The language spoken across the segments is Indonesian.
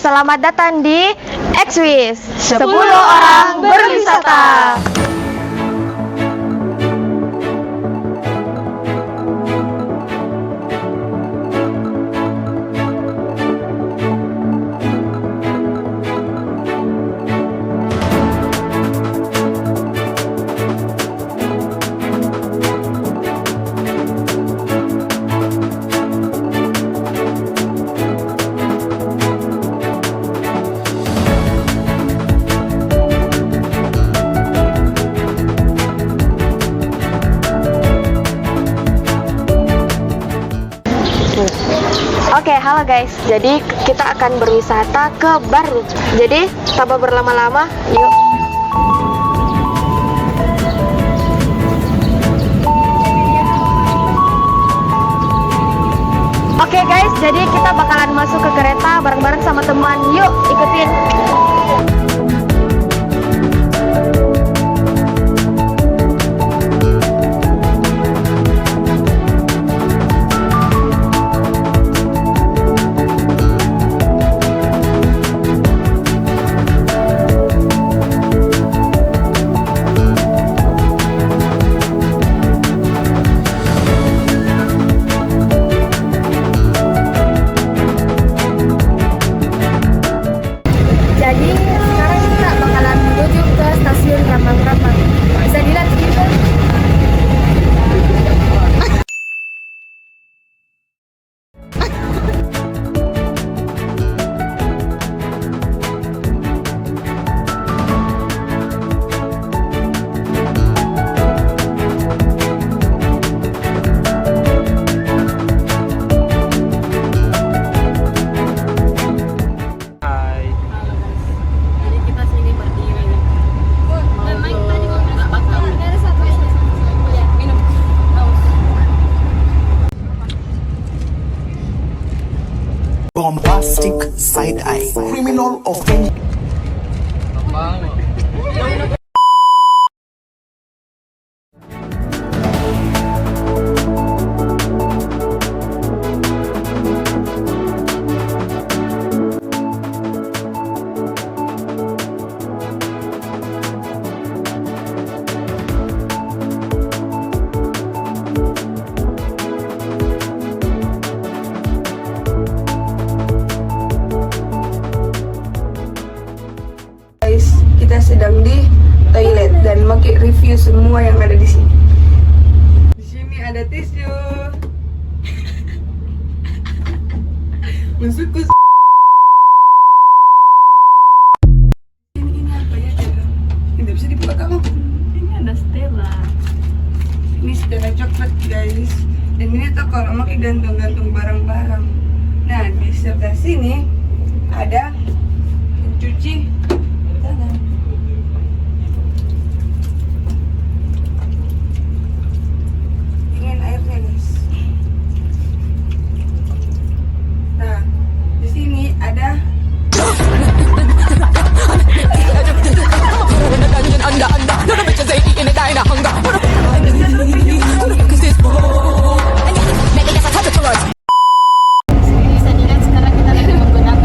selamat datang di Xwiz 10 orang berwisata. Oke, halo guys. Jadi kita akan berwisata ke Barut. Jadi tanpa berlama-lama, yuk. Oke guys, jadi kita bakalan masuk ke kereta bareng-bareng sama teman. Yuk, ikutin. Jadi sekarang kita bakalan menuju ke stasiun Rambang-Rambang. Bisa dilihat gitu. Bombastic side eye, criminal offense. Kita sedang di toilet dan pakai review semua yang ada di sini. Di sini ada tisu. Masuk ke ini apa ya? Tidak bisa dibuka kamu. Ini ada Stella. Ini Stella coklat guys. Dan ini tuh kalau pakai gantung-gantung barang-barang. Nah di sebelah sini ada pencuci tangan. Dingin airnya guys. Nah di sini ada Bisa dilihat sekarang kita lagi menggunakan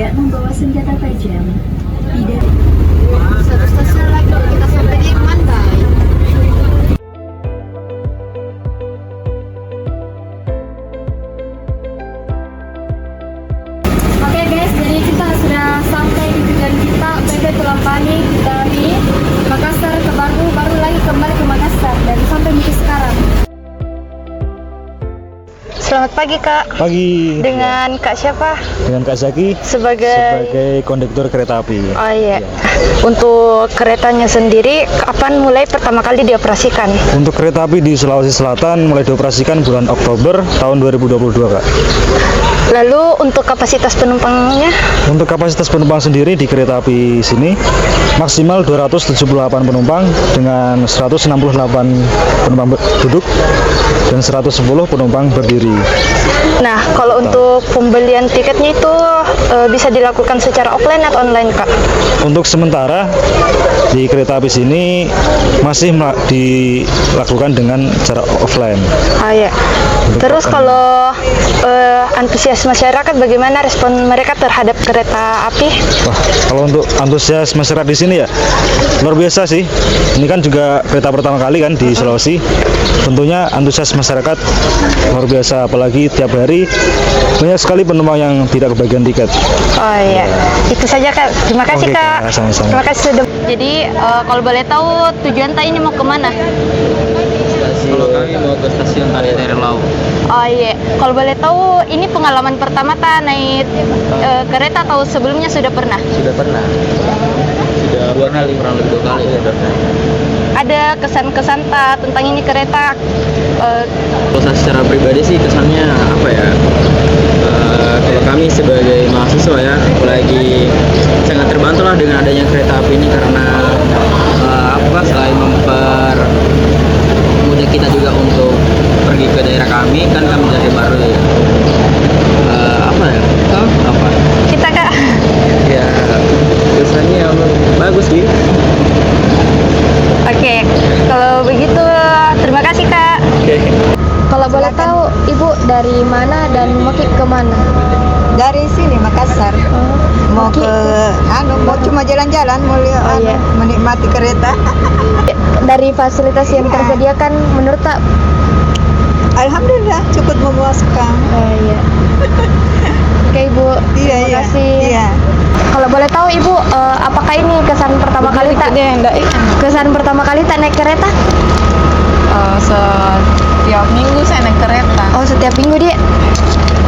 tidak membawa senjata tajam. Tidak. Satu stasiun lagi kita sampai di Mandai. Oke guys, jadi kita sudah sampai di tujuan kita. PT Tulang Pani dari Makassar ke baru lagi kembali ke Makassar dan sampai di sekarang. Selamat pagi Kak. Pagi. Dengan Kak siapa? Dengan Kak Zaki Sebagai kondektur kereta api. Oh iya. Untuk keretanya sendiri kapan mulai pertama kali dioperasikan? Untuk kereta api di Sulawesi Selatan mulai dioperasikan bulan Oktober tahun 2022, Kak. Lalu untuk kapasitas penumpangnya? Untuk kapasitas penumpang sendiri di kereta api sini maksimal 278 penumpang dengan 168 penumpang duduk dan 110 penumpang berdiri. Nah, kalau untuk pembelian tiketnya itu bisa dilakukan secara offline atau online, Kak? Untuk sementara di kereta api sini masih dilakukan dengan cara offline. Ah ya. Terus kalau antusias masyarakat bagaimana respon mereka terhadap kereta api? Wah, kalau untuk antusias masyarakat di sini ya luar biasa sih. Ini kan juga kereta pertama kali kan di Sulawesi. Tentunya antusias masyarakat luar biasa, apalagi tiap hari banyak sekali penumpang yang tidak kebagian tiket. Oh iya, itu saja Kak. Terima kasih Oke, Kak. Kak, sama-sama. Terima kasih sudah. Jadi kalau boleh tahu tujuan Tak ini mau kemana? Kalau kami mau ke stasiun Tari Lau. Oh iya, kalau boleh tahu ini pengalaman pertama Tak naik kereta atau sebelumnya sudah pernah? Sudah pernah. Sudah 2 kali, kurang lebih 2 kali sudah pernah. Ada kesan-kesan Tak tentang ini kereta? Kalau saya secara pribadi sih kesannya apa ya? Kalau kami sebagai mahasiswa ya, apalagi sangat terbantu lah dengan adanya kereta api ini karena selain mempermudah kita juga untuk pergi ke daerah kami, kan kami dari baru ya. Apa? Kita Kak. Ya kesannya bagus sih. Oke, kalau begitu terima kasih Kak. Kalau boleh tahu Ibu dari mana dan mau ke mana? Dari sini Makassar. Mau Oke. mau cuma jalan-jalan, mau lihat, iya. menikmati kereta. Dari fasilitas yang Iya. tersediakan menurut Tak? Alhamdulillah cukup memuaskan. Oh iya. Oke Ibu, Iya, terima iya. kasih. Iya. Kalau boleh tahu Ibu, apakah ini kesan pertama kali Tak? Kesan pertama kali Tak naik kereta? Setiap minggu saya naik kereta. Oh setiap minggu dia.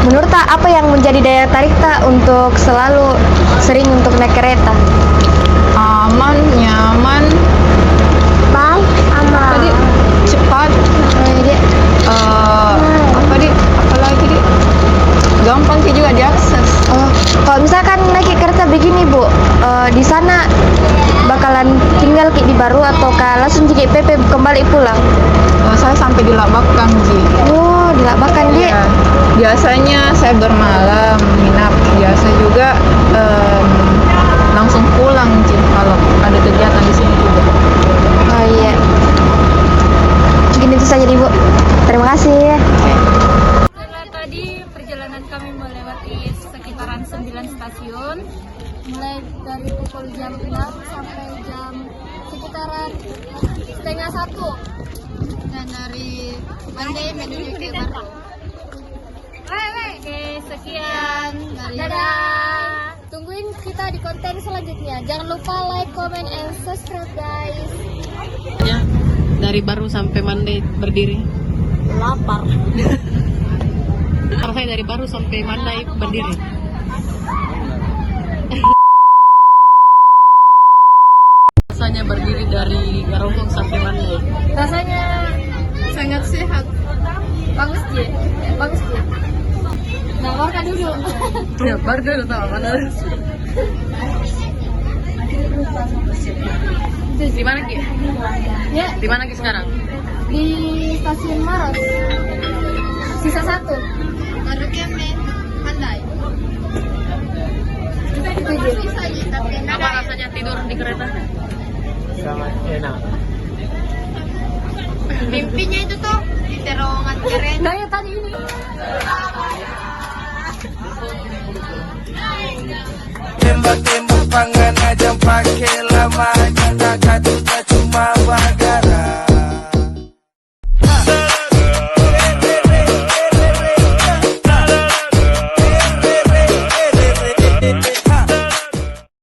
Menurut Tak apa yang menjadi daya tarik Tak untuk selalu sering untuk naik kereta? Aman, nyaman, Aman. cepat. Dia. Apalagi gampang sih juga diakses. Oh, kalau misalkan naik kereta begini Bu, di sana bakalan tinggal di baru atau langsung di PP kembali pulang? Saya sampai di Labakan, Ji. Oh, di Labakan dia. Iya. Biasanya saya bermalam, nginap. Biasa juga langsung pulang, Ji, kalau ada kegiatan di sini juga. Oh iya. Mungkin itu saja Bu. Terima kasih. Setelah tadi perjalanan kami melewati sekitaran 9 stasiun, mulai dari pukul jam 6 sampai jam sekitaran setengah 1, dan dari Mandai menuju ke Baru. Oke, sekian. Dadah. Tungguin kita di konten selanjutnya. Jangan lupa like, comment, and subscribe guys. Dari Baru sampai Mandai berdiri. Lapar. Rasanya dari Baru sampai Mandai berdiri. Rasanya berdiri dari Garongkong sampai Mandai. Rasanya sangat sehat. Bagus dia. Nah, makan dulu. Ya, baru dulu tahu mana. Di mana Ki? Ya, Di mana Ki sekarang? di stasiun Maros. Sisa 1. Baru kami Mandai. Apa rasanya tidur di kereta? Sangat enak. Mimpinya itu tuh di terowongan keren. Nah, ya tadi ini. tembak-tembak pangan aja pakai lama.